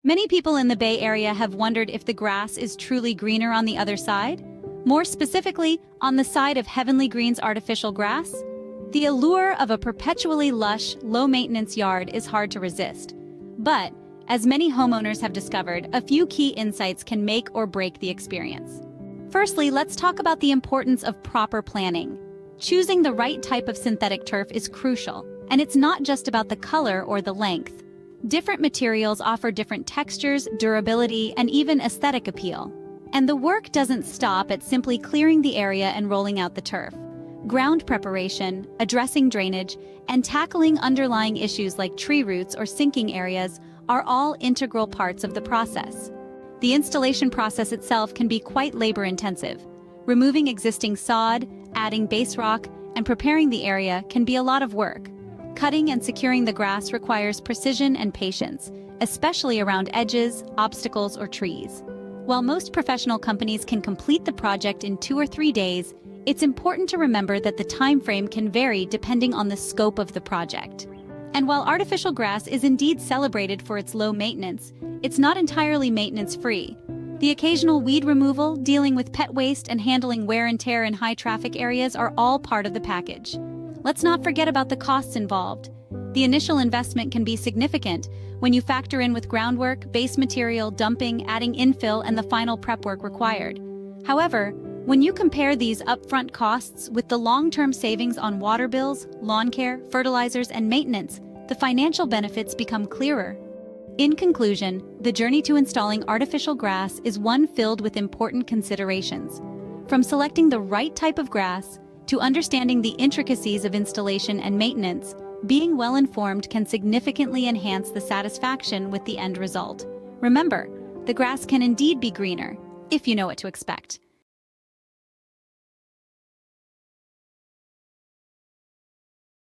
Many people in the Bay Area have wondered if the grass is truly greener on the other side. More specifically, on the side of Heavenly Green's artificial grass. The allure of a perpetually lush, low-maintenance yard is hard to resist. But, as many homeowners have discovered, a few key insights can make or break the experience. Firstly, let's talk about the importance of proper planning. Choosing the right type of synthetic turf is crucial, and it's not just about the color or the length. Different materials offer different textures, durability, and even aesthetic appeal. And the work doesn't stop at simply clearing the area and rolling out the turf. Ground preparation, addressing drainage, and tackling underlying issues like tree roots or sinking areas are all integral parts of the process. The installation process itself can be quite labor-intensive. Removing existing sod, adding base rock, and preparing the area can be a lot of work. Cutting and securing the grass requires precision and patience, especially around edges, obstacles, or trees. While most professional companies can complete the project in 2 or 3 days, it's important to remember that the time frame can vary depending on the scope of the project. And while artificial grass is indeed celebrated for its low maintenance, it's not entirely maintenance-free. The occasional weed removal, dealing with pet waste, and handling wear and tear in high-traffic areas are all part of the package. Let's not forget about the costs involved. The initial investment can be significant when you factor in with groundwork, base material, dumping, adding infill, and the final prep work required. However, when you compare these upfront costs with the long-term savings on water bills, lawn care, fertilizers, and maintenance, the financial benefits become clearer. In conclusion, the journey to installing artificial grass is one filled with important considerations. From selecting the right type of grass to understanding the intricacies of installation and maintenance, being well-informed can significantly enhance the satisfaction with the end result. Remember, the grass can indeed be greener, if you know what to expect.